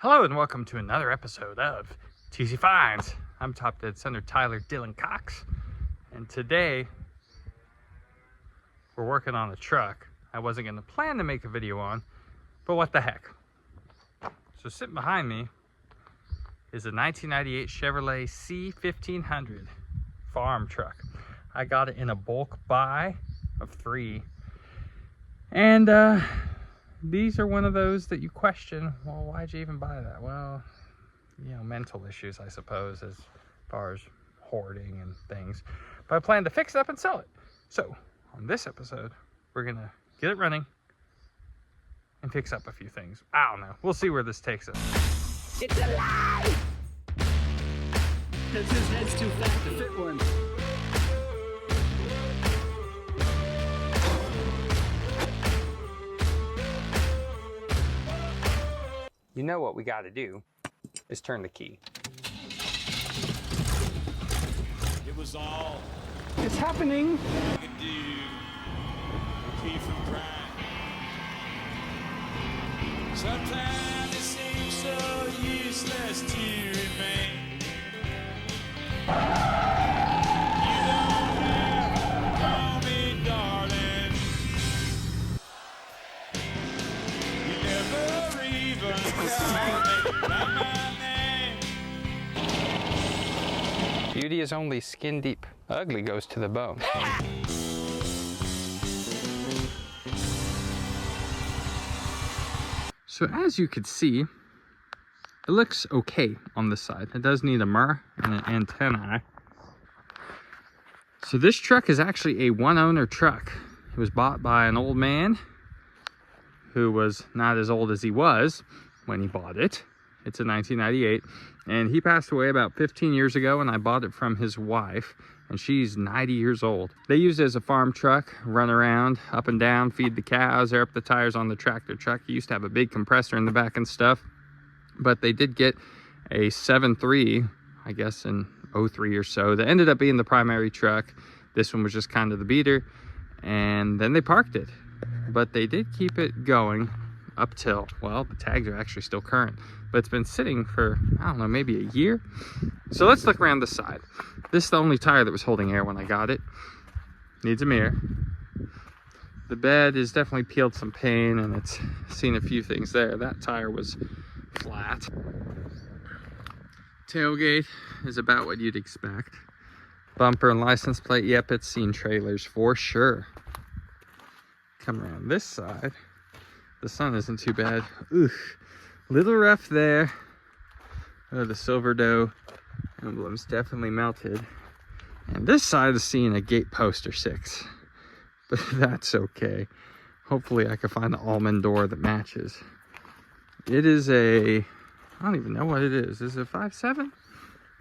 Hello and welcome to another episode of TC Finds. I'm Top Dead Center Tyler Dylan Cox, and today we're working on a truck I wasn't going to plan to make a video on, but what the heck. So sitting behind me is a 1998 Chevrolet C1500 farm truck. I got it in a bulk buy of 3, and these are one of those that you question, well, why'd you even buy that? Well, you know, mental issues, I suppose, as far as hoarding and things. But I plan to fix it up and sell it. So, on this episode, we're gonna get it running and fix up a few things. I don't know. We'll see where this takes us. It's alive! Cause his head's too fat to fit one. You know what we got to do is turn the key. It was all It's happening! I could do to keep from crying. Sometimes it seems so useless to remain. You don't have to call me darling. You never even call me by my name. Beauty is only skin deep. Ugly goes to the bone. So as you can see, it looks okay on this side. It does need a mirror and an antenna. So this truck is actually a one-owner truck. It was bought by an old man who was not as old as he was when he bought it. It's a 1998, and he passed away about 15 years ago, and I bought it from his wife, and she's 90 years old. They use it as a farm truck, run around, up and down, feed the cows, air up the tires on the tractor truck. It used to have a big compressor in the back and stuff, but they did get a 7.3, I guess in 03 or so, that ended up being the primary truck. This one was just kind of the beater, and then they parked it. But they did keep it going up till, well, the tags are actually still current, but it's been sitting for, I don't know, maybe a year. So let's look around the side. This is the only tire that was holding air when I got it. Needs a mirror. The bed is definitely peeled some paint, and it's seen a few things there. That tire was flat. Tailgate is about what you'd expect. Bumper and license plate, yep, it's seen trailers for sure. Come around this side. The sun isn't too bad. Ooh, little rough there. Oh, the silver dough emblem's definitely melted. And this side is seeing a gate post or 6. But that's okay. Hopefully I can find the almond door that matches. It is a, I don't even know what it is. Is it a 5.7?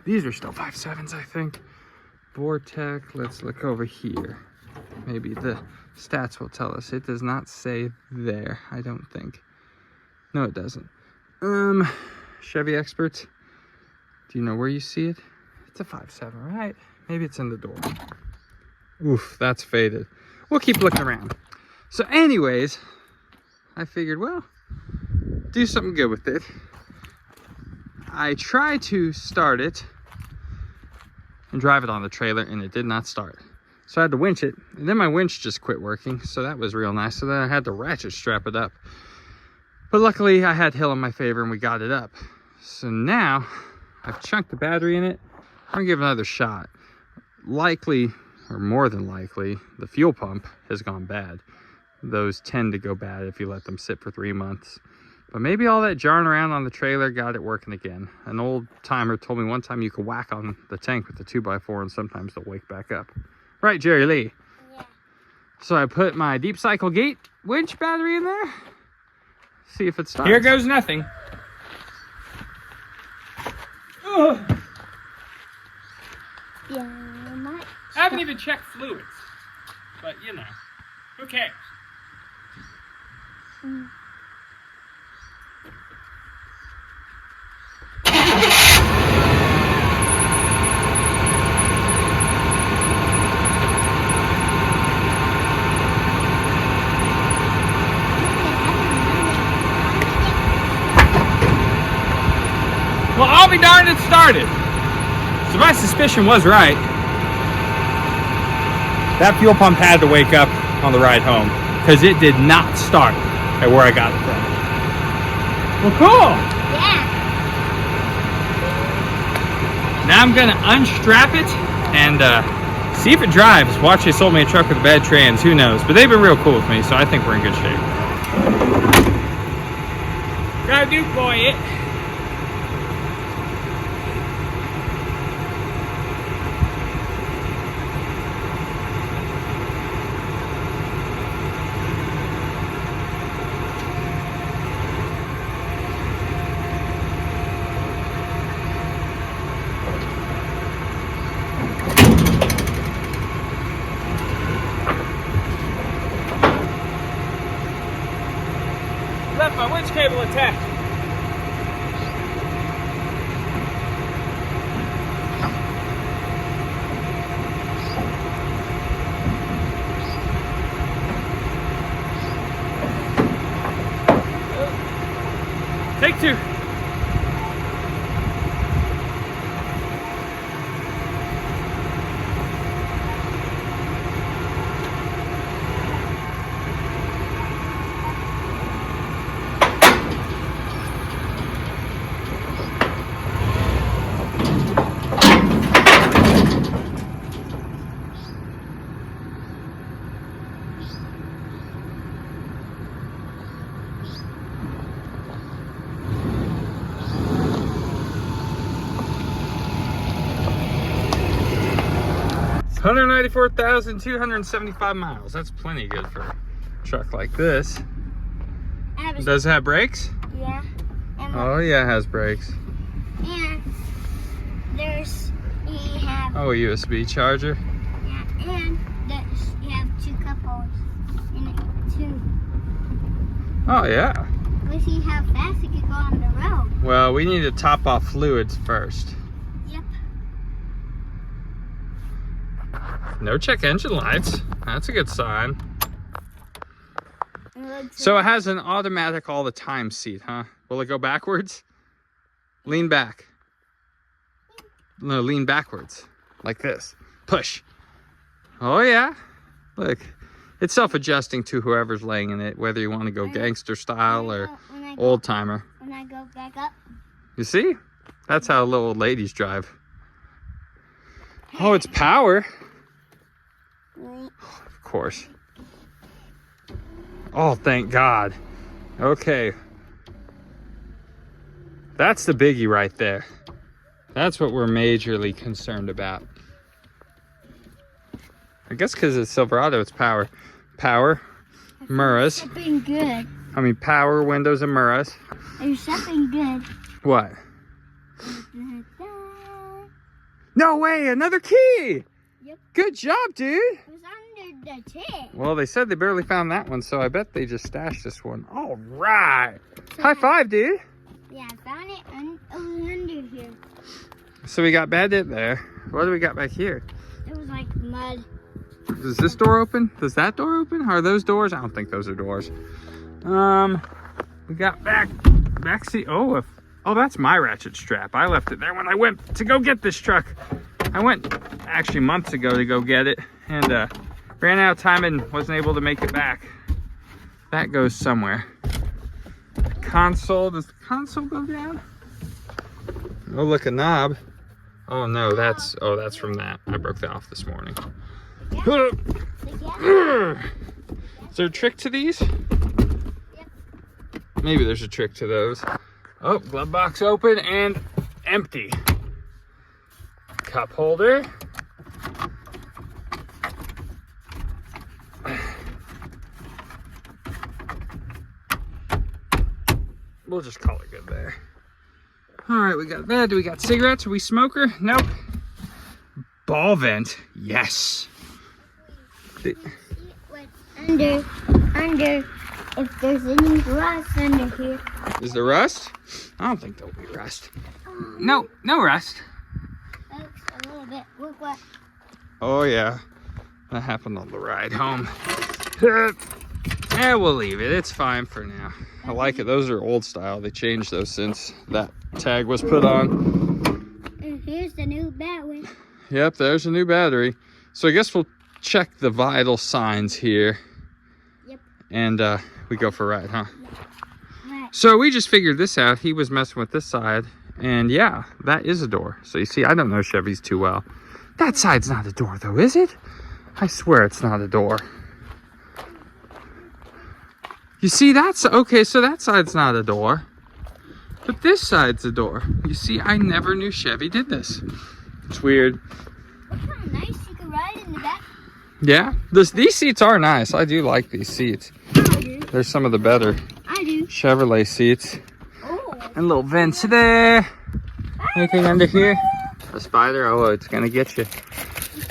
These are still 5.7s, I think. Vortec, let's look over here. Maybe the stats will tell us. It does not say there, I don't think. No, it doesn't. Chevy experts, do you know where you see it? It's a 5.7, right? Maybe it's in the door. Oof, that's faded. We'll keep looking around. So anyways, I figured, well, do something good with it. I tried to start it and drive it on the trailer, and it did not start. So I had to winch it, and then my winch just quit working, so that was real nice. So then I had to ratchet strap it up. But luckily, I had Hill in my favor, and we got it up. So now, I've chunked the battery in it. I'm gonna give it another shot. Likely, or more than likely, the fuel pump has gone bad. Those tend to go bad if you let them sit for 3 months. But maybe all that jarring around on the trailer got it working again. An old timer told me one time you could whack on the tank with the 2x4 and sometimes they'll wake back up. Right, Jerry Lee? Yeah. So I put my deep cycle gate winch battery in there. See if it starts. Here goes nothing. Ugh. Yeah, I haven't even checked fluids. But, you know, who cares? Well, I'll be darned, it started. So my suspicion was right. That fuel pump had to wake up on the ride home because it did not start at where I got it from. Well, cool. Yeah. Now I'm gonna unstrap it and see if it drives. Watch, they sold me a truck with bad trans, who knows? But they've been real cool with me, so I think we're in good shape. Go Duke boy it. Left my winch cable attached. Take two. It's 194,275 miles. That's plenty good for a truck like this. Does it have brakes? Yeah. And Oh yeah, it has brakes. And there's you have Oh, a USB charger. yeah, and there's you have 2 cup holders in it too. Oh yeah. Let's see how fast it can go on the road. Well, we need to top off fluids first. Yep. No check engine lights. That's a good sign. It looks So it has an automatic all the time seat, huh? Will it go backwards? Lean back. No, lean backwards. Like this. Push. Oh yeah. Look. It's self-adjusting to whoever's laying in it, whether you want to go gangster style or old timer. when I go back up. You see? That's how little old ladies drive. Oh, it's power. Of course. Oh, thank God. Okay. That's the biggie right there. That's what we're majorly concerned about. I guess because it's Silverado, it's power. Power, mirrors. Something good. I mean, power, windows, and mirrors. There's something good. What? No way, another key! Yep. Good job, dude! It was under the chair. Well, they said they barely found that one, so I bet they just stashed this one. All right. High five, dude. Yeah, I found it and it was under here. So we got Bandit there. What do we got back here? It was like mud. Does this door open? Does that door open? Are those doors? I don't think those are doors. We got back seat. Oh, that's my ratchet strap. I left it there when I went to go get this truck. I went actually months ago to go get it and ran out of time and wasn't able to make it back. That goes somewhere. Console, does the console go down? Oh, look, a knob. Oh no, that's from that. I broke that off this morning. Is there a trick to these? Maybe there's a trick to those. Oh, glove box open and empty. Cup holder. We'll just call it good there. All right, we got that. Do we got cigarettes? Are we smoker? Nope. Ball vent. Yes. Under, if there's any rust under here. Is there rust? I don't think there'll be rust. No rust. Looks a little bit. Look what. Oh yeah, that happened on the ride home. Yeah, we'll leave it. It's fine for now. I like it. Those are old style. They changed those since that tag was put on. And here's the new battery. Yep, there's a new battery. So I guess we'll check the vital signs here. Yep. And we go for a ride, huh? Right. So we just figured this out. He was messing with this side. And yeah, that is a door. So you see, I don't know Chevys too well. That side's not a door though, is it? I swear it's not a door. You see, that's okay, so that side's not a door. But this side's a door. You see, I never knew Chevy did this. It's weird. What kind of nice you can ride in the back? Yeah, these seats are nice. I do like these seats. I do. They're some of the better I do. Chevrolet seats. Oh. And little vents there. Anything under here? A spider? Oh, it's gonna get you.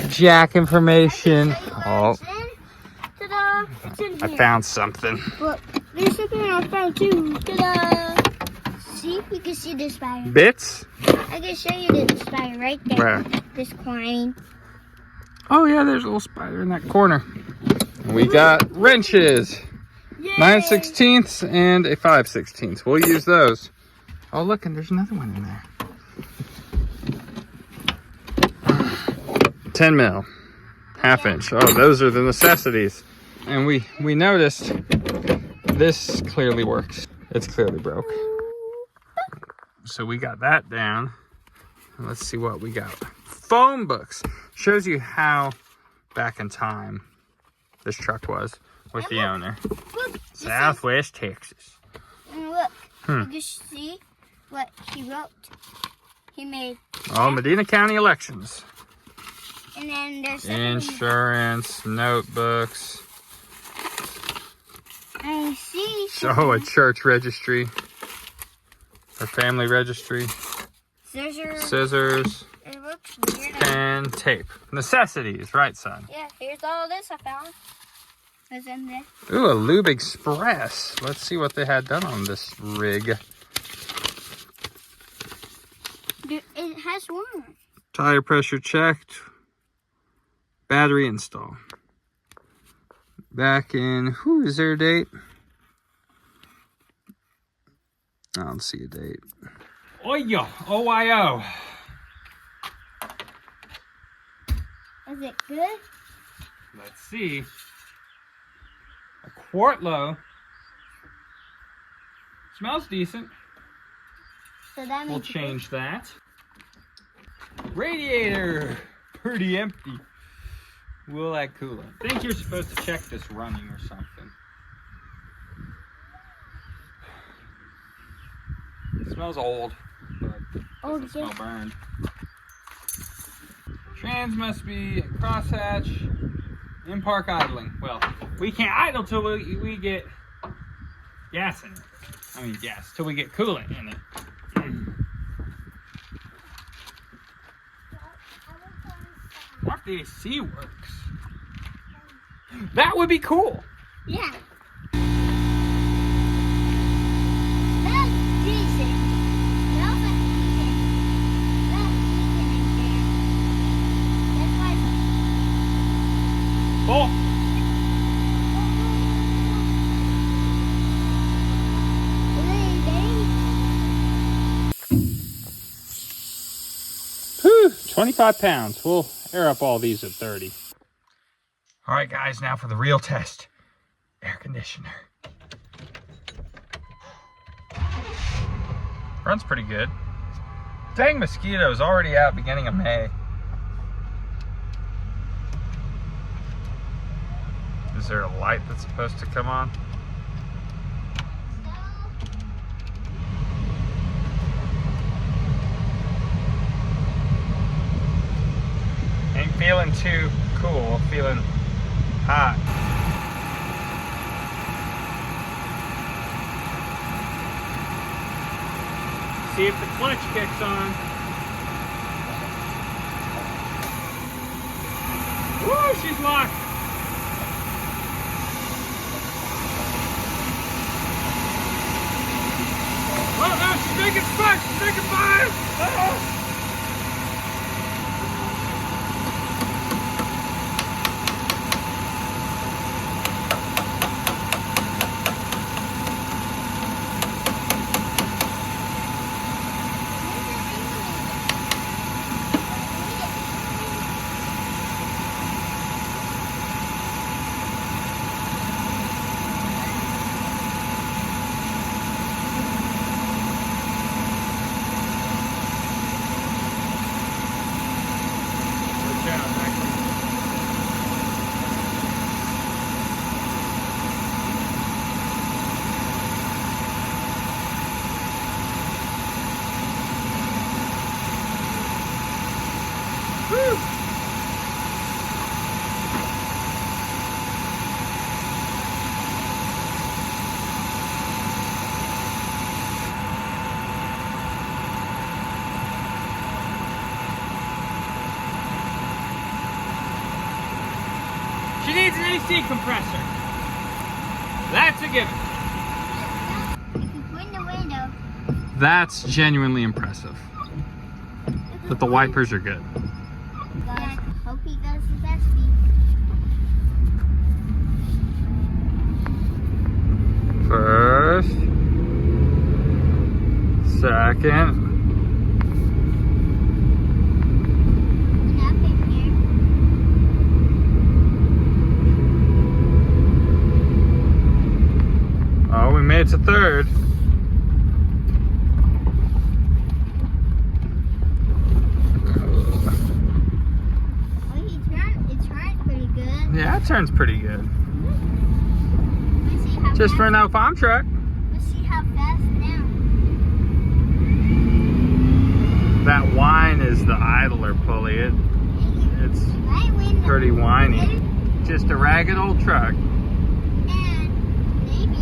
Jack information. Oh, Ta-da! It's in I here. found something. Look, there's something I found too. Ta-da! See, you can see the spider. Bits? I can show you the spider right there. Where? This coin. Oh yeah, there's a little spider in that corner. And we got wrenches. 9/16 and a 5/16. We'll use those. Oh look, and there's another one in there. 10 mil. Half inch. Oh, those are the necessities. And we noticed this clearly works. It's clearly broke. So we got that down. And let's see what we got. Phone books. Shows you how back in time this truck was with the owner. Look, Southwest Texas. and look, you can see what he wrote. He made. Oh, Medina County elections. And then there's Insurance, notebooks. I see. Oh, a church registry. A family registry. Scissors. It looks weird. Pen, tape. Necessities, right, son? Yeah, here's all this I found. What's in there? Ooh, a Lube Express. Let's see what they had done on this rig. Dude, it has one. Tire pressure checked. Battery install. Back in, is there a date? I don't see a date. Oyo, OYO. Is it good? Let's see. A quart low. Smells decent. So that means We'll change that. Radiator. Pretty empty. Will add coolant. I think you're supposed to check this running or something. It smells old, but doesn't smell burned. Trans must be crosshatch. In park idling. Well, we can't idle till we get gas in it. I mean gas, till we get coolant in it. What if the AC works? That would be cool. Yeah. That's decent. Smells like decent. That's decent in there. That's why Oh. Whew, 25 pounds. We'll air up all these at 30. All right, guys, now for the real test. Air conditioner. Runs pretty good. Dang mosquitoes already out beginning of May. Is there a light that's supposed to come on? Ain't feeling too cool, feeling hot. See if the clutch kicks on. Woo, she's locked. Oh, no, she's making sparks, she's making fire. Uh-oh. AC compressor. That's a given. If you put in the window. That's genuinely impressive. But the wipers are good. Guys, hope he goes the best speed. First, second, And up in here. oh, we made it to third. It turned pretty good. Yeah, it turns pretty good. Let's see how Just fast, for an old farm truck. let's see how fast now. That whine is the idler pulley. It's I win. pretty whiny. Just a ragged old truck. And maybe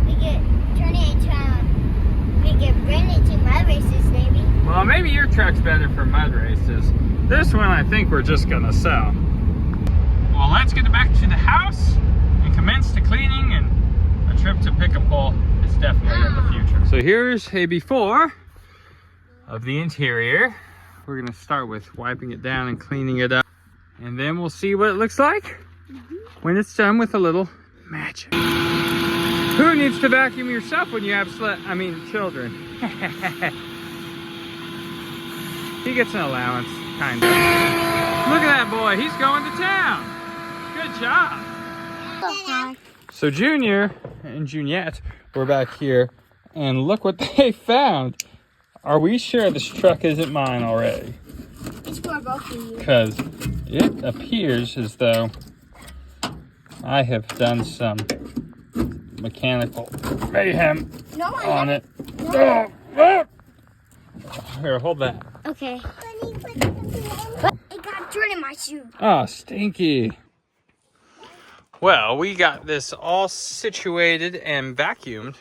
we could turn it into we could bring it to mud races maybe. Well, maybe your truck's better for mud races. This one I think we're just gonna sell. Well, let's get back to the house and commence the cleaning, and a trip to Pick-a-Pole is definitely in the future. So here's a before of the interior. We're gonna start with wiping it down and cleaning it up, and then we'll see what it looks like when it's done with a little magic. Who needs to vacuum yourself when you have children? He gets an allowance, kind of. Look at that boy, he's going to town. Good job. So Junior and Juniette were back here, and look what they found. Are we sure this truck isn't mine already? It's for both of you. Because it appears as though I have done some mechanical mayhem No, on it. Oh, oh. Here, hold that. Okay. It got dirt in my shoe. Oh, stinky. Well, we got this all situated and vacuumed.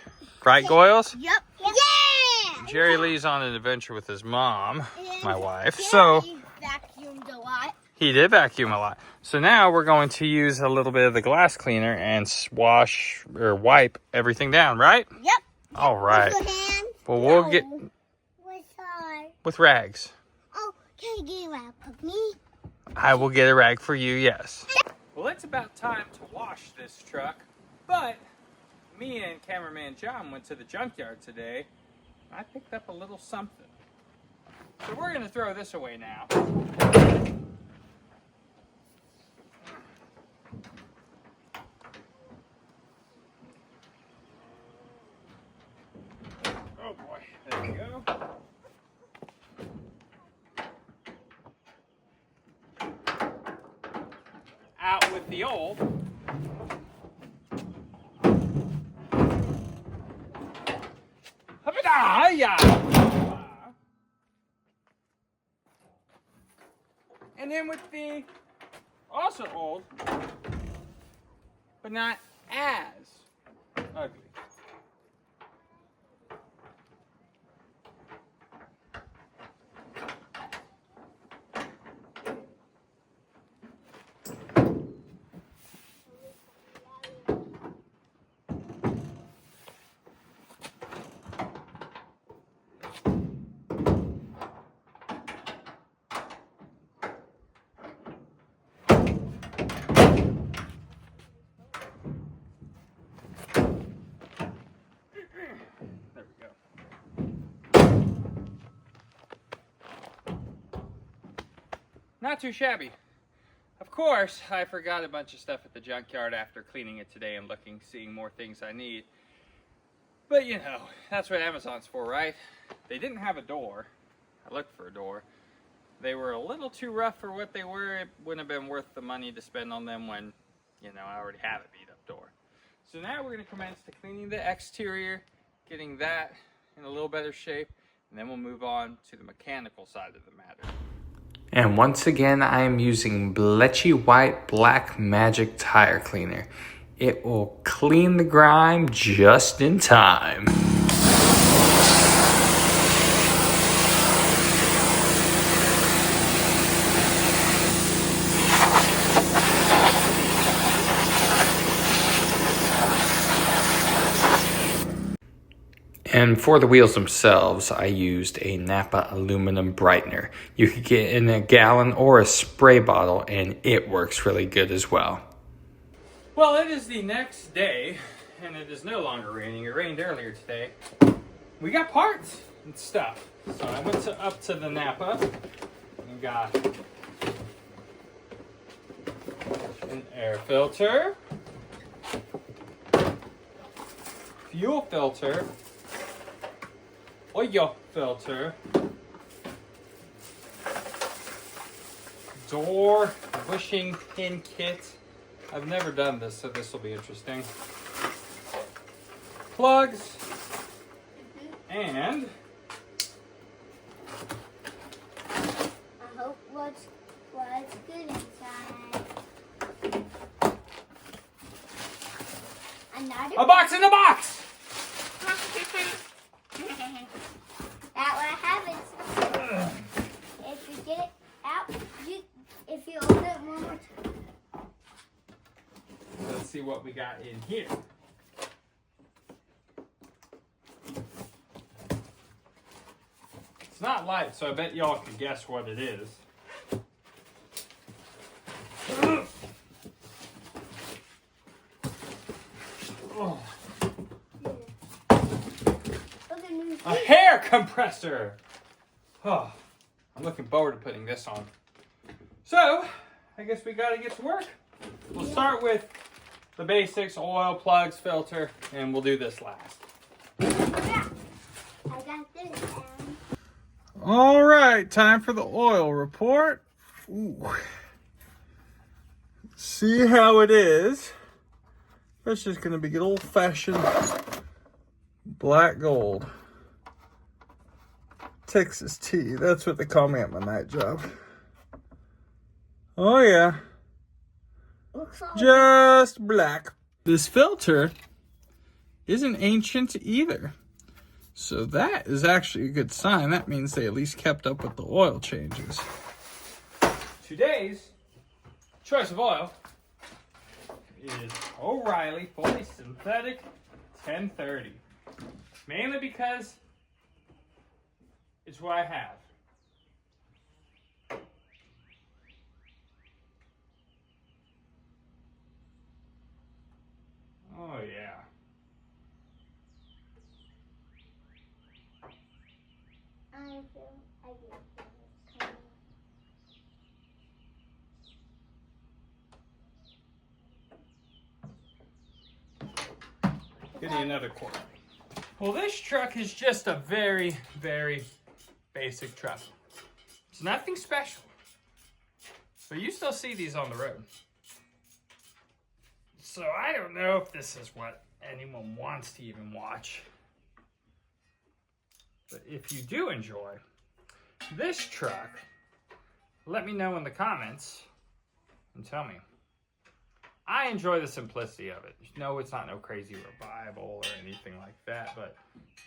Right, Goyles? Yep. Yeah! Jerry Lee's on an adventure with his mom, my wife. So He vacuumed a lot. he did vacuum a lot. So now we're going to use a little bit of the glass cleaner and wash or wipe everything down, right? Yep. All right. With your hand? Well, we'll get With our... with rags. Oh, can you get a rag for me? I will get a rag for you, yes. Well, it's about time to wash this truck, but me and cameraman John went to the junkyard today. I picked up a little something. So we're going to throw this away now. Oh boy, there we go. Out with the old. And then with the also old, but not as ugly. There we go. Not too shabby. Of course, I forgot a bunch of stuff at the junkyard after cleaning it today and seeing more things I need. But you know, that's what Amazon's for, right? They didn't have a door. I looked for a door. They were a little too rough for what they were. It wouldn't have been worth the money to spend on them when, you know, I already have a beat up door. So now we're going to commence to cleaning the exterior, getting that in a little better shape, and then we'll move on to the mechanical side of the matter. And once again, I am using Bletchy White Black Magic Tire Cleaner. It will clean the grime just in time. And for the wheels themselves, I used a Napa aluminum brightener. You could get in a gallon or a spray bottle, and it works really good as well. Well, it is the next day, and it is no longer raining. It rained earlier today. We got parts and stuff. So I went up to the Napa and got an air filter, fuel filter, oil filter, door bushing pin kit. I've never done this, so this will be interesting. Plugs, and I hope what's good inside. Another a box in a box! That what happens. If you get it out, if you open it one more time. Let's see what we got in here. It's not light, so I bet y'all can guess what it is. A hair compressor! Oh, I'm looking forward to putting this on. So, I guess we gotta get to work. We'll start with the basics, oil, plugs, filter, and we'll do this last. Yeah. I got this. All right, time for the oil report. Ooh. See how it is. That's just gonna be good old-fashioned black gold. Texas tea, that's what they call me at my night job. Oh yeah. Just black. This filter isn't ancient either. So that is actually a good sign. That means they at least kept up with the oil changes. Today's choice of oil is O'Reilly Fully Synthetic 1030. Mainly because it's what I have. Oh yeah. Give me another quart. Well, this truck is just a very, very basic truck. It's nothing special. But you still see these on the road. So I don't know if this is what anyone wants to even watch. But if you do enjoy this truck, let me know in the comments and tell me. I enjoy the simplicity of it. No, it's not no crazy revival or anything like that, but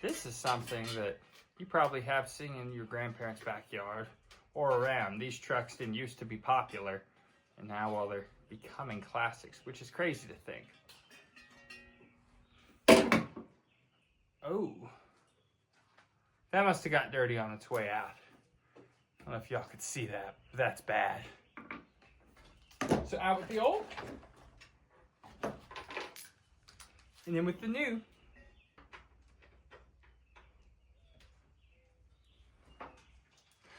this is something that you probably have seen in your grandparents' backyard or around. These trucks didn't used to be popular, and now, well, they're becoming classics, which is crazy to think. Oh. That must have got dirty on its way out. I don't know if y'all could see that, but that's bad. So out with the old. And then with the new.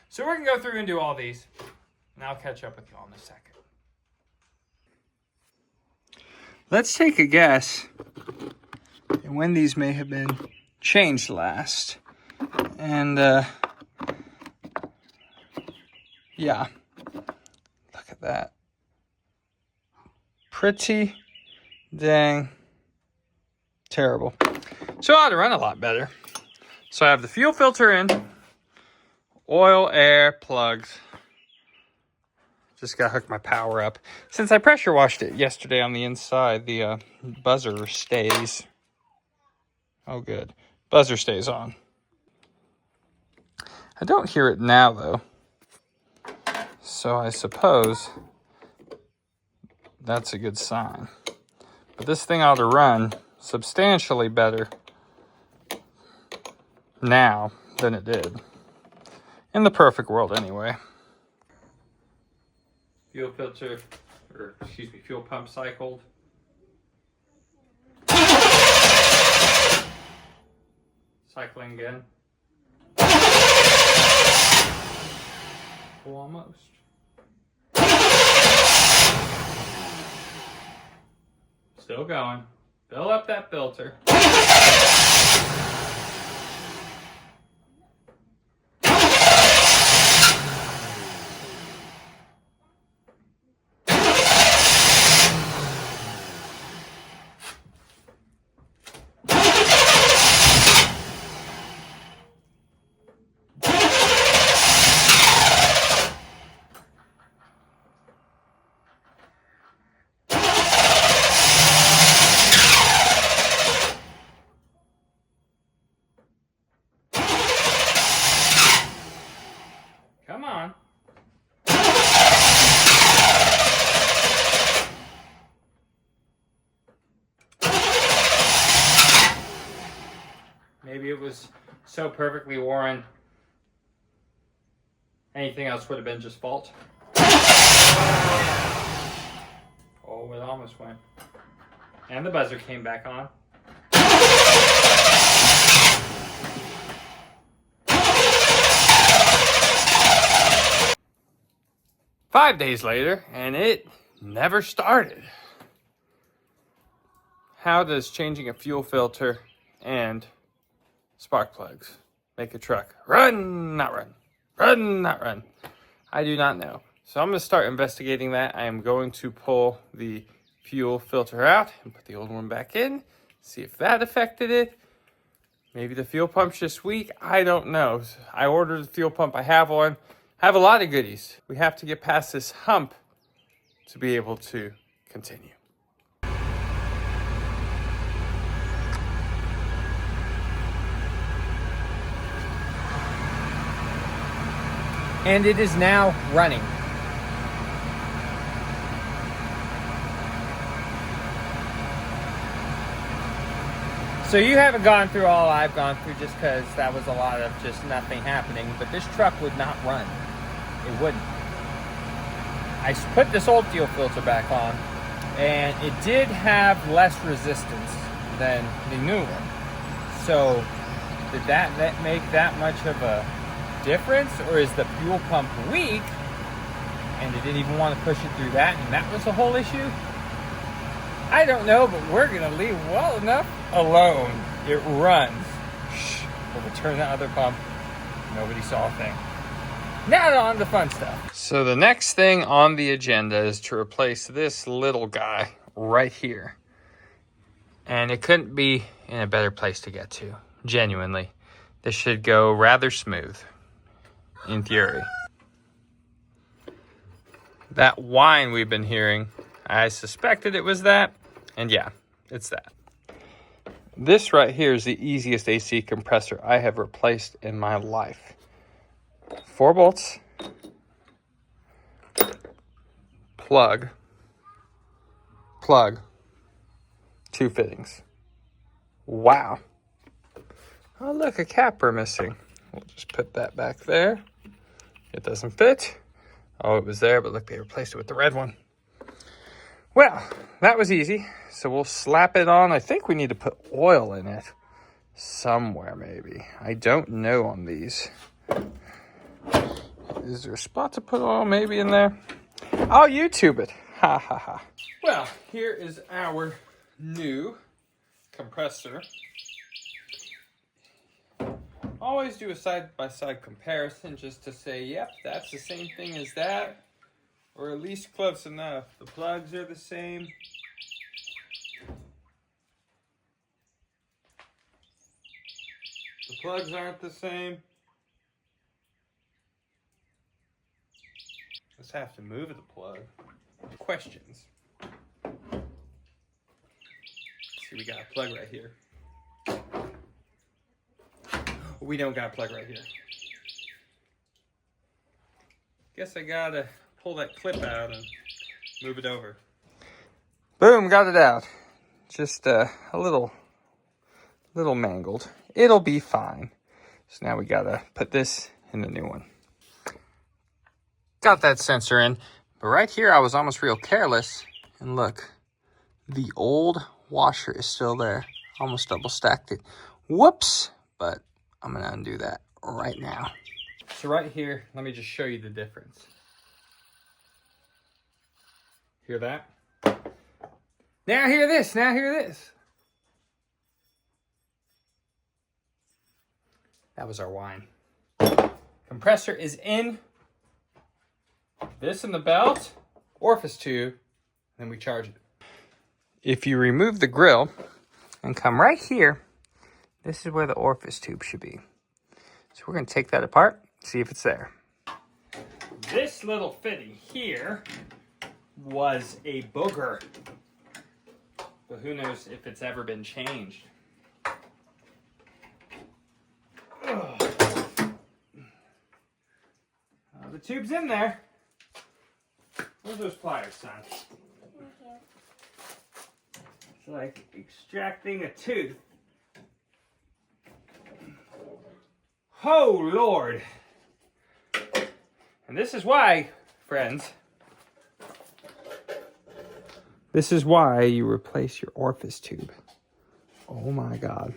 So we're going to go through and do all these. And I'll catch up with y'all in a second. Let's take a guess at when these may have been changed last. And, yeah. Look at that. Pretty dang terrible. So I ought to run a lot better. So I have the fuel filter in, oil, air, plugs. Just gotta hook my power up. Since I pressure washed it yesterday on the inside, the buzzer stays. Oh, good. Buzzer stays on. I don't hear it now, though. So I suppose that's a good sign. But this thing ought to run substantially better now than it did. In the perfect world, anyway. Fuel filter, or excuse me, fuel pump cycled. Cycling again. Almost. Still going. Fill up that filter. Come on. Maybe it was so perfectly worn, anything else would have been just fault. Oh, it almost went. And the buzzer came back on. 5 days later, and it never started. How does changing a fuel filter and spark plugs make a truck run, not run, run, not run? I do not know. So I'm going to start investigating that. I am going to pull the fuel filter out and put the old one back in, see if that affected it. Maybe the fuel pump's just weak. I don't know. I ordered the fuel pump. I have one. I have a lot of goodies. We have to get past this hump to be able to continue. And it is now running. So you haven't gone through all I've gone through just because that was a lot of just nothing happening, but this truck would not run. It wouldn't. I put this old fuel filter back on, and it did have less resistance than the new one. So did that make that much of a difference, or is the fuel pump weak and it didn't even want to push it through that, and that was the whole issue? I don't know, but we're gonna leave well enough alone. It runs. Shh. We'll return the other pump. Nobody saw a thing. Now on to the fun stuff. So the next thing on the agenda is to replace this little guy right here. And it couldn't be in a better place to get to. Genuinely. This should go rather smooth. In theory. That whine we've been hearing, I suspected it was that. And yeah, it's that. This right here is the easiest AC compressor I have replaced in my life. 4 bolts, plug, 2 fittings. Wow. Oh, look, a cap we're missing. We'll just put that back there. It doesn't fit. Oh, it was there, but look, they replaced it with the red one. Well, that was easy. So we'll slap it on. I think we need to put oil in it somewhere, maybe. I don't know on these. Is there a spot to put oil maybe in there? I'll YouTube it. Ha ha ha. Well, here is our new compressor. Always do a side-by-side comparison just to say, yep, that's the same thing as that. Or at least close enough. The plugs are the same. The plugs aren't the same. Let's have to move the plug. Questions. See, we got a plug right here. We don't got a plug right here. Guess I gotta pull that clip out and move it over. Boom, got it out. Just a little mangled. It'll be fine. So now we gotta put this in the new one. Got that sensor in, but right here I was almost real careless. And look, the old washer is still there. Almost double stacked it. Whoops, but I'm gonna undo that right now. So right here, let me just show you the difference. Hear that? Now hear this, now hear this. That was our whine. Compressor is in. This in the belt, orifice tube, then we charge it. If you remove the grill and come right here, this is where the orifice tube should be. So we're gonna take that apart, see if it's there. This little fitting here was a booger, but who knows if it's ever been changed. The tube's in there. Where's those pliers, son? It's like extracting a tooth. Oh, Lord. And this is why, friends, this is why you replace your orifice tube. Oh my God.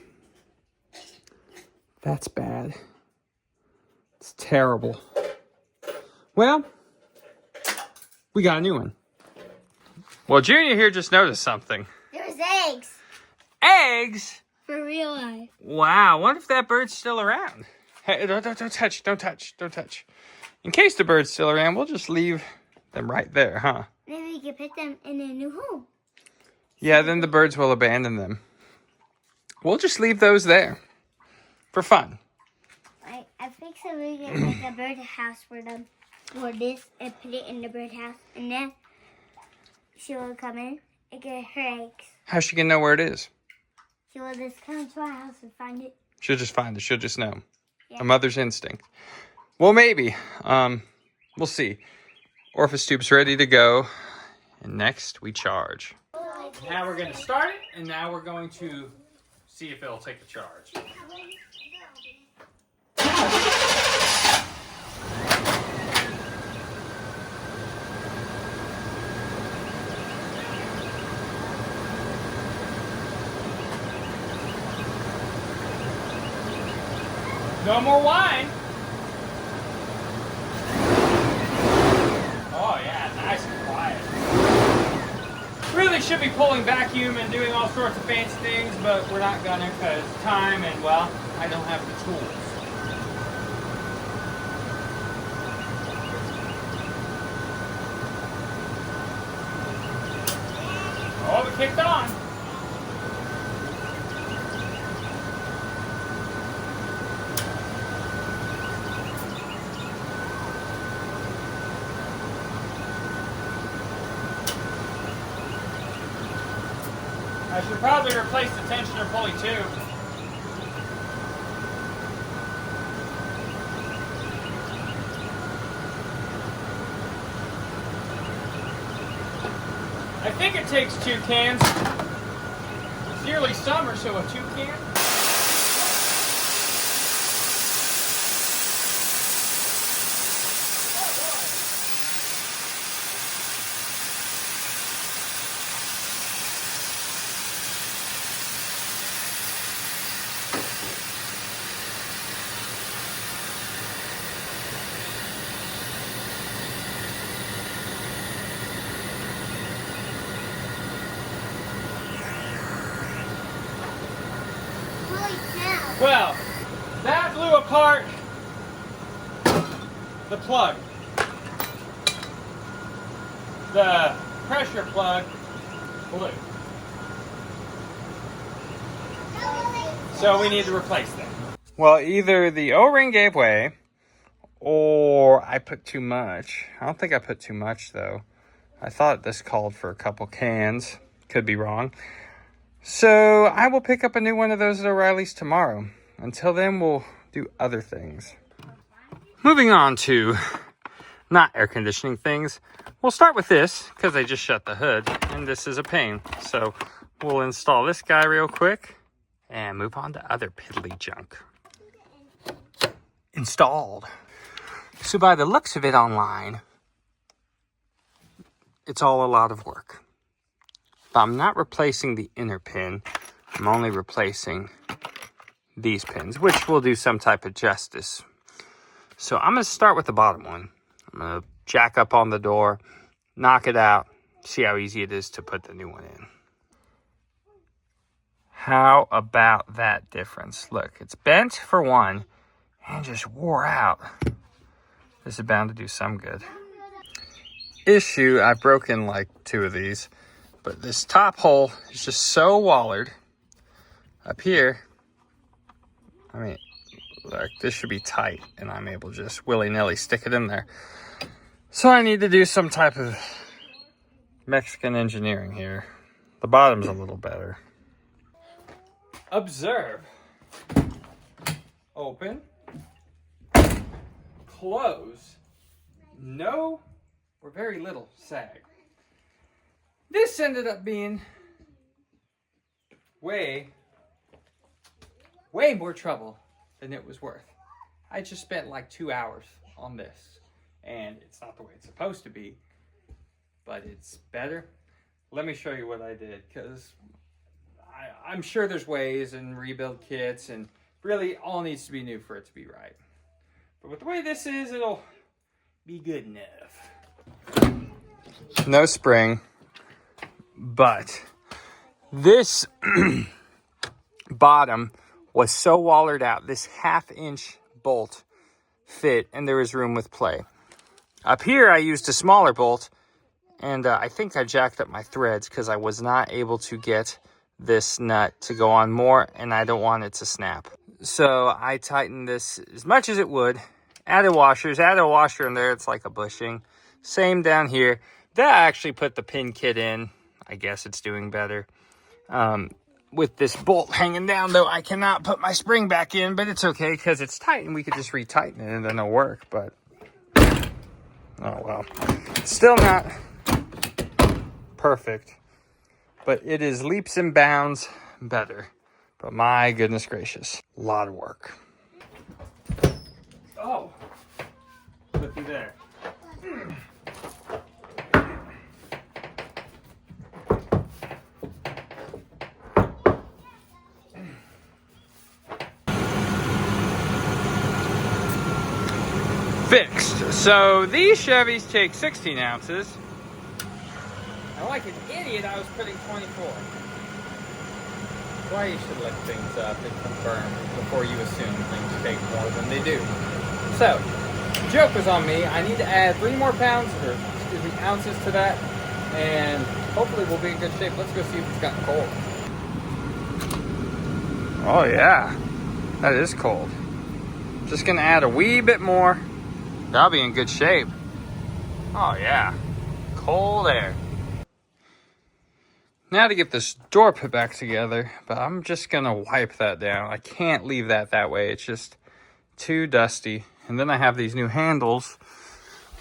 That's bad. It's terrible. Well, we got a new one. Well, Junior here just noticed something. There's eggs. Eggs? For real life. Wow, what if that bird's still around? Hey, don't touch, don't touch, don't touch. In case the bird's still around, we'll just leave them right there, huh? Maybe we could put them in a new home. Yeah, then the birds will abandon them. We'll just leave those there for fun. I think so we can make a bird house for them. For this and put it in the bird house. And then she will come in and get her eggs. How's she gonna know where it is? She will just come to our house and find it. She'll just find it. She'll just know. Yeah. A mother's instinct. Well, maybe. We'll see. Orifice tube's ready to go. And next, we charge. Now we're going to start it, and now we're going to see if it'll take the charge. No more wine. Oh yeah, nice and quiet. Really should be pulling vacuum and doing all sorts of fancy things, but we're not gonna because time and, well, I don't have the tools. Oh, we kicked on. I should probably replace the tensioner pulley too. I think it takes 2 cans. It's nearly summer, so a 2 can. Well, that blew apart the plug. The pressure plug blew. So we need to replace that. Well, either the O-ring gave way or I put too much. I don't think I put too much though. I thought this called for a couple cans. Could be wrong. So I will pick up a new one of those at O'Reilly's tomorrow. Until then, we'll do other things. Moving on to not air conditioning things. We'll start with this because I just shut the hood and this is a pain. So we'll install this guy real quick and move on to other piddly junk. installed. So by the looks of it online, it's all a lot of work. But I'm not replacing the inner pin. I'm only replacing these pins, which will do some type of justice. So I'm going to start with the bottom one. I'm going to jack up on the door, knock it out, see how easy it is to put the new one in. How about that difference? Look, it's bent for one and just wore out. This is bound to do some good. Issue, I've broken like 2 of these, but this top hole is just so wallered. Up here, I mean, look, this should be tight, and I'm able to just willy-nilly stick it in there. So I need to do some type of Mexican engineering here. The bottom's a little better. Observe. Open. Close. No or very little sag. This ended up being way more trouble than it was worth. I just spent like 2 hours on this, and it's not the way it's supposed to be, but it's better. Let me show you what I did, because I'm sure there's ways and rebuild kits, and really all needs to be new for it to be right. But with the way this is, it'll be good enough. No spring, but this bottom was so wallered out, this 1/2-inch bolt fit, and there was room with play. Up here, I used a smaller bolt, and I think I jacked up my threads because I was not able to get this nut to go on more, and I don't want it to snap. So I tightened this as much as it would, added washers, added a washer in there, it's like a bushing. Same down here. That I actually put the pin kit in. I guess it's doing better. With this bolt hanging down, though, I cannot put my spring back in, but it's okay because it's tight and we could just retighten it and then it'll work. But oh well, it's still not perfect, but it is leaps and bounds better. But my goodness gracious, a lot of work. Oh, looky there. Fixed. So these Chevys take 16 ounces. And like an idiot, I was putting 24. Why you should look things up and confirm before you assume things take more than they do. So, the joke was on me. I need to add 3 more pounds, or excuse me, ounces to that, and hopefully we'll be in good shape. Let's go see if it's gotten cold. Oh yeah, that is cold. Just gonna add a wee bit more. That'll be in good shape. Oh yeah, cold air. Now to get this door put back together, but I'm just gonna wipe that down. I can't leave that way. It's just too dusty. And then I have these new handles,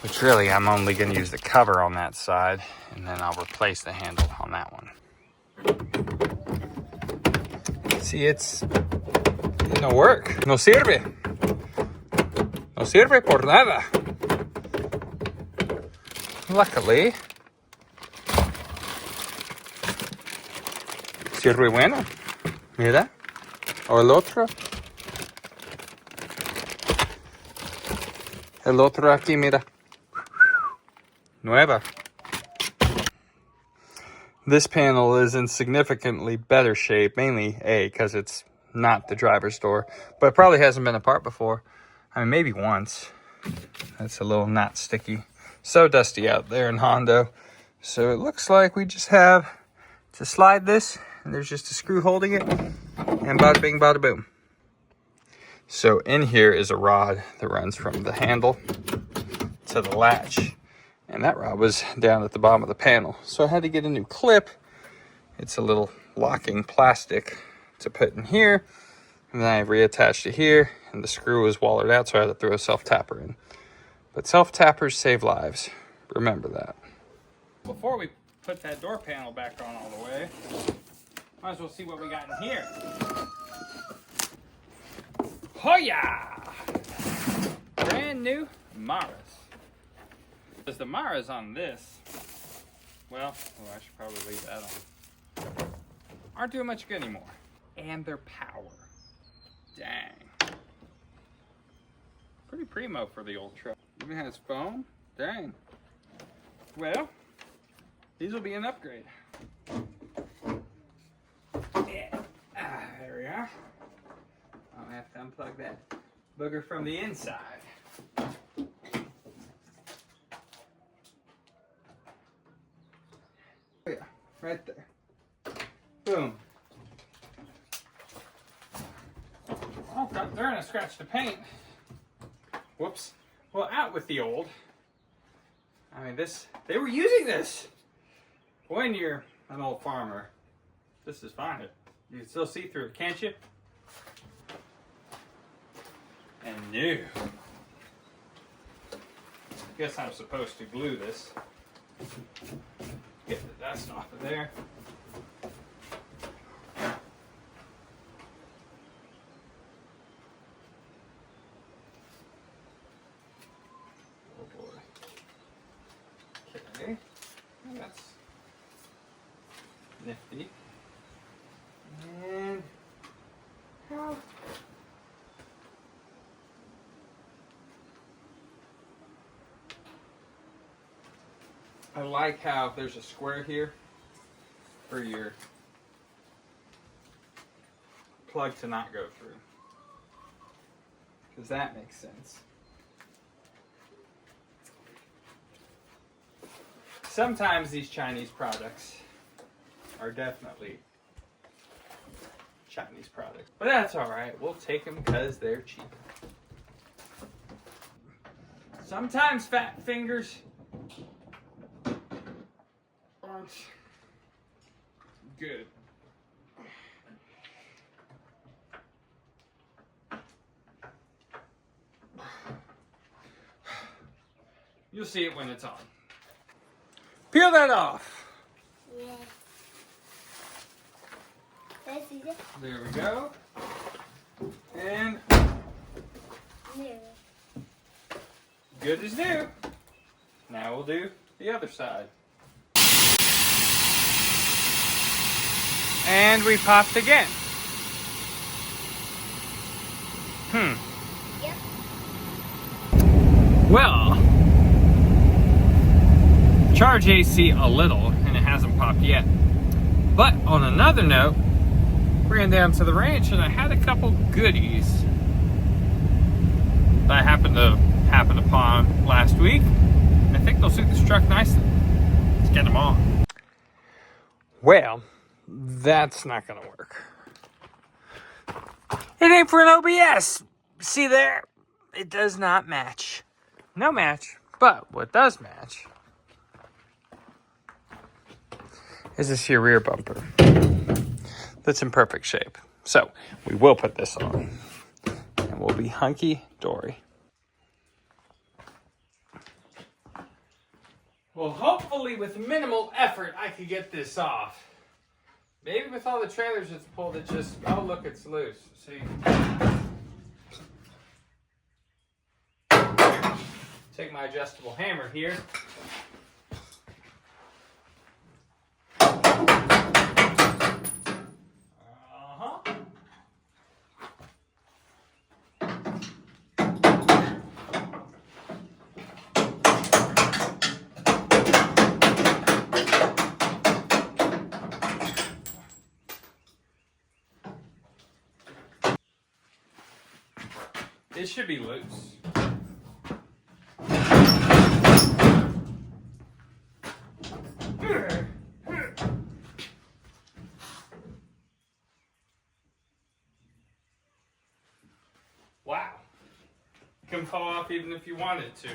which really I'm only gonna use the cover on that side, and then I'll replace the handle on that one. See, it's no work. No sirve. No sirve por nada. Luckily, sirve bueno. Mira. O el otro. El otro aquí, mira. Nueva. This panel is in significantly better shape, mainly because it's not the driver's door, but it probably hasn't been apart before. I mean, maybe once. That's a little not sticky. So dusty out there in Hondo. So it looks like we just have to slide this, and there's just a screw holding it, and bada bing, bada boom. So in here is a rod that runs from the handle to the latch, and that rod was down at the bottom of the panel. So I had to get a new clip. It's a little locking plastic to put in here, and then I reattached it here, and the screw was wallered out, so I had to throw a self-tapper in. But self-tappers save lives. Remember that. Before we put that door panel back on all the way, might as well see what we got in here. Oh yeah! brand new Maras. Because the Maras on this, well, I should probably leave that on. Aren't doing much good anymore. And their power. Dang. Pretty primo for the old truck. Even has foam. Dang. Well, these will be an upgrade. Yeah. There we are. I'll have to unplug that booger from the inside. Yeah, right there. Boom. Oh, got there and I scratched the paint. Whoops. Well, out with the old. I mean, they were using this. When you're an old farmer, this is fine. You can still see through it, can't you? And new. Guess I'm supposed to glue this. Get the dust off of there. Oh boy. Okay. That's nifty. And how? I like how there's a square here for your plug to not go through, because that makes sense. Sometimes these Chinese products are definitely Chinese products, but that's all right. We'll take them because they're cheap. Sometimes fat fingers aren't good. You'll see it when it's on. Peel that off. Yeah. That's easy. There we go. And Yeah. good as new. Now we'll do the other side. And we popped again. Yep. Well, charge AC a little, and it hasn't popped yet. But on another note, ran down to the ranch and I had a couple goodies that I happened upon last week. I think they'll suit this truck nicely. Let's get them on. Well, that's not gonna work. It ain't for an OBS. See there? It does not match. No match. But what does match is this here rear bumper. That's in perfect shape. So we will put this on and we'll be hunky-dory. Well, hopefully with minimal effort, I could get this off. Maybe with all the trailers it's pulled, it just, oh look, it's loose. See? Take my adjustable hammer here. It should be loose. Wow. It can fall off even if you wanted to.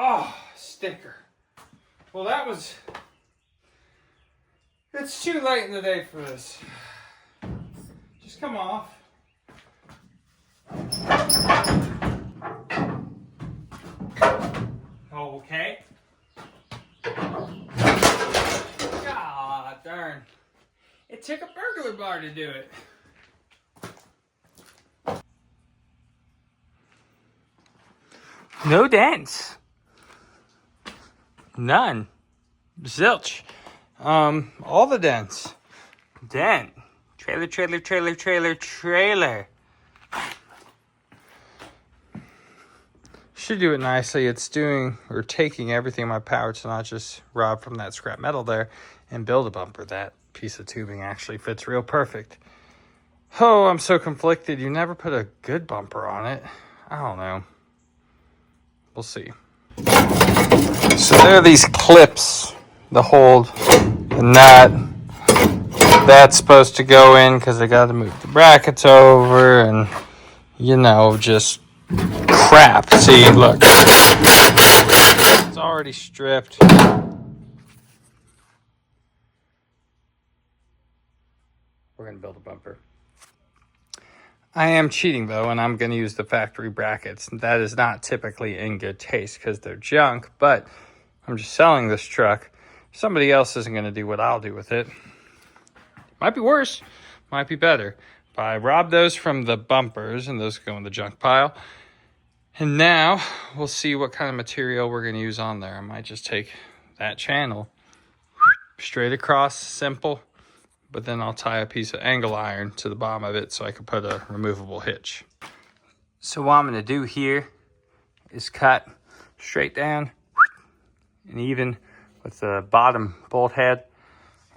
Oh, sticker. Well, that was It's too late in the day for this. Just come off. Okay. God darn. It took a burglar bar to do it. No dents. None. Zilch. All the dents. Dent. Trailer, trailer, trailer, trailer, trailer. Should do it nicely. It's doing or taking everything in my power to not just rob from that scrap metal there and build a bumper. That piece of tubing actually fits real perfect. Oh, I'm so conflicted. You never put a good bumper on it. I don't know. We'll see. So there are these clips to hold the nut. That's supposed to go in because I got to move the brackets over and, you know, just crap. See, look. It's already stripped. We're going to build a bumper. I am cheating, though, and I'm going to use the factory brackets. That is not typically in good taste because they're junk, but I'm just selling this truck. Somebody else isn't going to do what I'll do with it. Might be worse, might be better. But I robbed those from the bumpers, and those go in the junk pile. And now we'll see what kind of material we're going to use on there. I might just take that channel straight across, simple. But then I'll tie a piece of angle iron to the bottom of it so I can put a removable hitch. So what I'm going to do here is cut straight down and even with the bottom bolt head.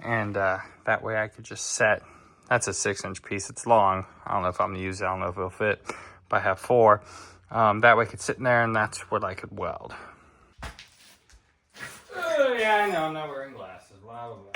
And that way I could just set. That's a 6-inch piece. It's long. I don't know if I'm going to use it. I don't know if it'll fit. But I have 4. That way I could sit in there and that's what I could weld. Oh, yeah, I know. I'm not wearing glasses. Blah, blah, blah.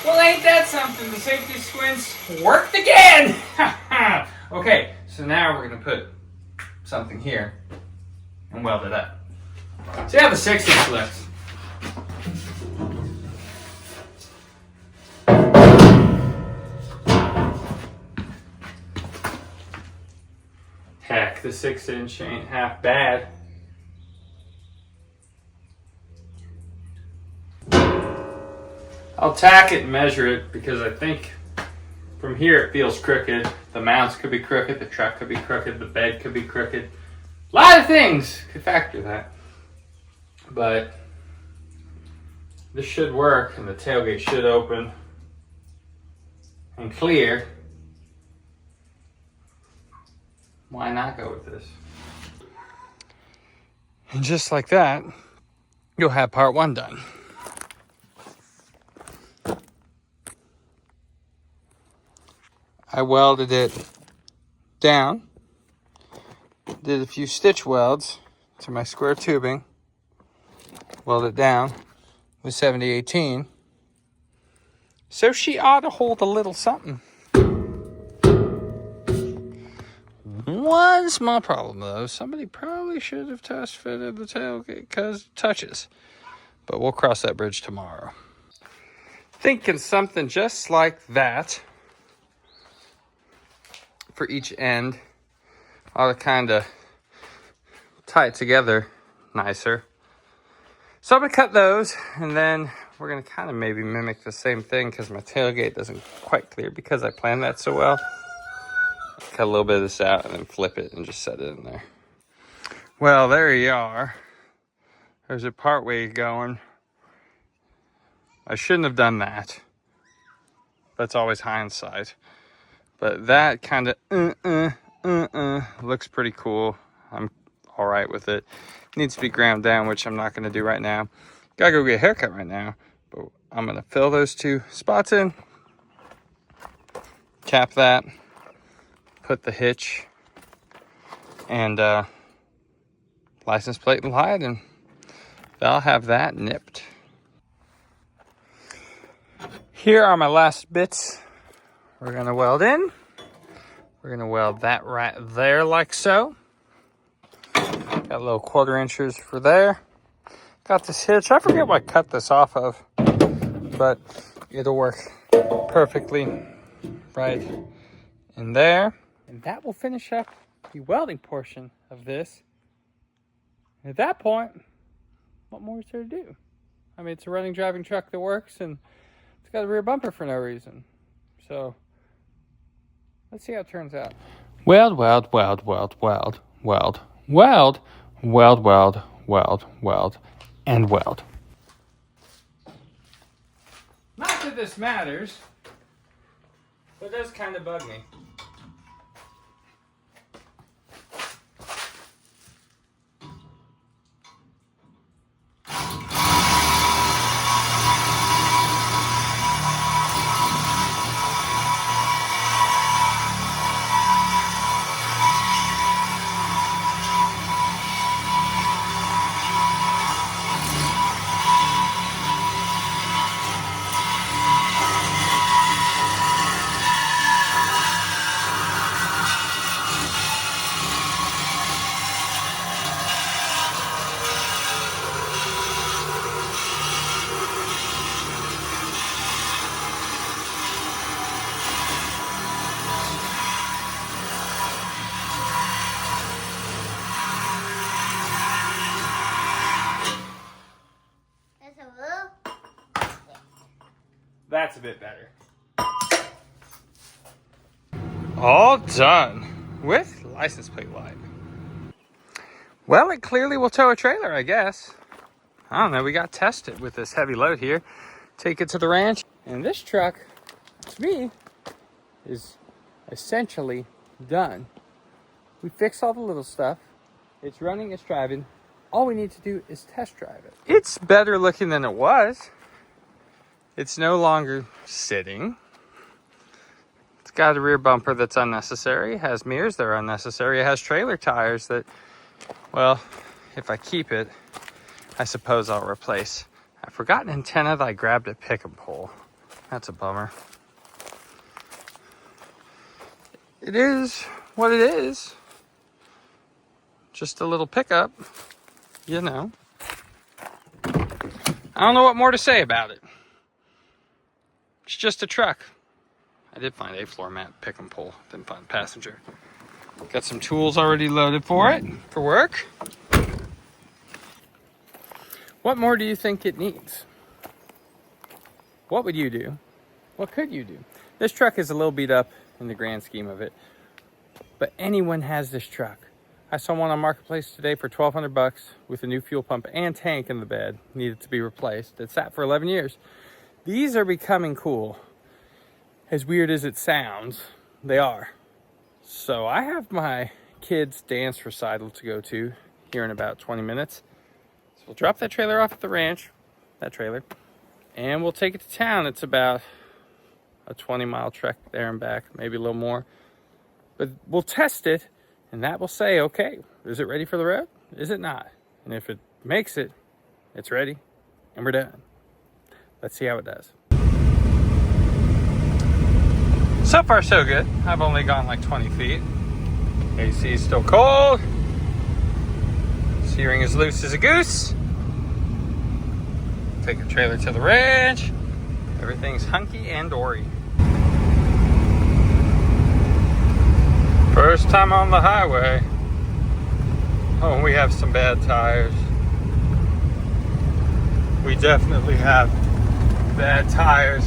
Well, ain't that something? The safety squints worked again! Okay, so now we're going to put something here and weld it up. See how the 6-inch looks. Heck, the 6-inch ain't half bad. I'll tack it and measure it because I think from here it feels crooked. The mounts could be crooked, the truck could be crooked, the bed could be crooked. A lot of things could factor that. But this should work and the tailgate should open and clear. Why not go with this? And just like that, you'll have part 1 done. I welded it down, did a few stitch welds to my square tubing, welded it down with 7018. So she ought to hold a little something. One small problem though, somebody probably should have test fitted the tailgate because it touches. But we'll cross that bridge tomorrow. Thinking something just like that for each end. I'll kind of tie it together nicer. So I'm going to cut those and then we're going to kind of maybe mimic the same thing because my tailgate doesn't quite clear because I planned that so well. Cut a little bit of this out and then flip it and just set it in there. Well, there you are. There's a part way going. I shouldn't have done that. That's always hindsight. But that kind of looks pretty cool. I'm all right with it. Needs to be ground down, which I'm not going to do right now. Gotta go get a haircut right now, but I'm going to fill those 2 spots in, cap that, put the hitch and license plate and light, and I'll have that nipped. Here are my last bits we're going to weld in. We're going to weld that right there like so. Got little 1/4 inches for there. Got this hitch. I forget what I cut this off of, but it'll work perfectly right in there. And that will finish up the welding portion of this. At that point, what more is there to do? I mean, it's a running, driving truck that works, and it's got a rear bumper for no reason. So, let's see how it turns out. Weld, weld, weld, weld, weld, weld, weld, weld, weld, weld, weld, and weld. Not that this matters, but it does kind of bug me. That's a bit better. All done with license plate light. Well, it clearly will tow a trailer, I guess. I don't know, we got to test it with this heavy load here. Take it to the ranch. And this truck, to me, is essentially done. We fixed all the little stuff. It's running, it's driving. All we need to do is test drive it. It's better looking than it was. It's no longer sitting. It's got a rear bumper that's unnecessary. It has mirrors that are unnecessary. It has trailer tires that, well, if I keep it, I suppose I'll replace. I forgot an antenna that I grabbed at pick and pull. That's a bummer. It is what it is. Just a little pickup, you know. I don't know what more to say about it. It's just a truck. I did find a floor mat, pick and pull. Didn't find passenger. Got some tools already loaded for it, for work. What more do you think it needs? What would you do? What could you do? This truck is a little beat up in the grand scheme of it, but anyone has this truck. I saw one on Marketplace today for $1,200 with a new fuel pump and tank in the bed. Needed to be replaced. It sat for 11 years. These are becoming cool. As weird as it sounds, they are. So I have my kids' dance recital to go to here in about 20 minutes. So we'll drop that trailer off at the ranch, that trailer, and we'll take it to town. It's about a 20-mile trek there and back, maybe a little more. But we'll test it, and that will say, okay, is it ready for the road? Is it not? And if it makes it, it's ready, and we're done. Let's see how it does. So far, so good. I've only gone like 20 feet. AC is still cold. C-ring is loose as a goose. Take the trailer to the ranch. Everything's hunky and dory. First time on the highway. Oh, we have some bad tires. We definitely have bad tires.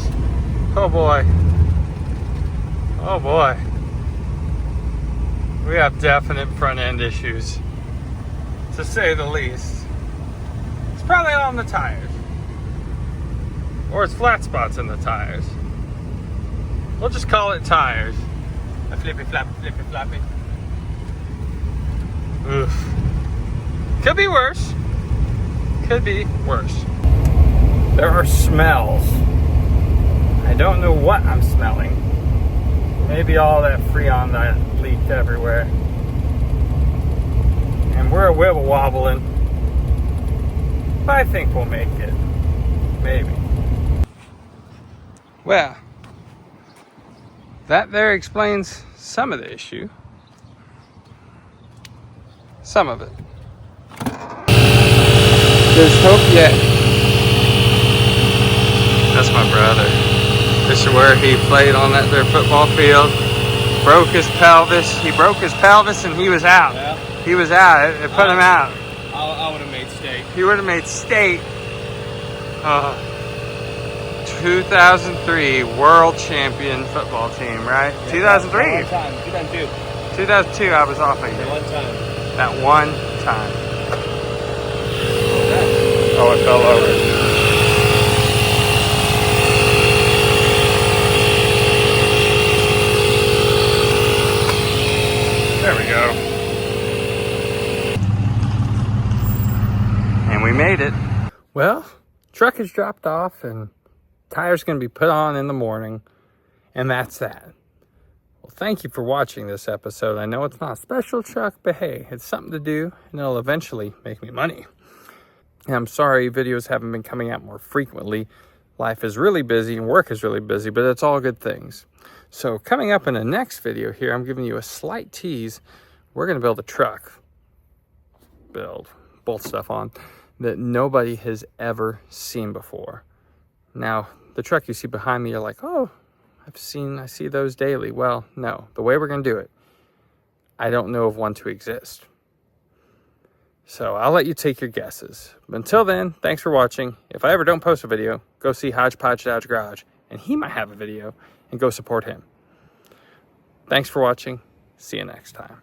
Oh boy. Oh boy. We have definite front end issues, to say the least. It's probably on the tires. Or it's flat spots in the tires. We'll just call it tires. A flippy floppy. Oof. Could be worse. Could be worse. There are smells. I don't know what I'm smelling. Maybe all that Freon that leaked everywhere. And we're a wibble wobbling. But I think we'll make it. Maybe. Well, that there explains some of the issue. Some of it. There's hope yet. That's my brother. This is where he played on that there football field. Broke his pelvis. He broke his pelvis and he was out. Yeah. He was out. It put him out. I would have made state. He would have made state. 2003 world champion football team, right? 2003. 2002. 2002, I was off a year. One time. That one time. Oh, it fell over. There we go. And we made it. Well, truck is dropped off and tires going to be put on in the morning. And that's that. Well, thank you for watching this episode. I know it's not a special truck, but hey, it's something to do and it'll eventually make me money. And I'm sorry videos haven't been coming out more frequently. Life is really busy and work is really busy, but it's all good things. So coming up in the next video here, I'm giving you a slight tease. We're going to build a truck. Bolt stuff on that nobody has ever seen before. Now, the truck you see behind me, you're like, oh, I see those daily. Well, no, the way we're going to do it, I don't know of one to exist. So I'll let you take your guesses. But until then, thanks for watching. If I ever don't post a video, go see Hodgepodge Dodge Garage, and he might have a video, and go support him. Thanks for watching. See you next time.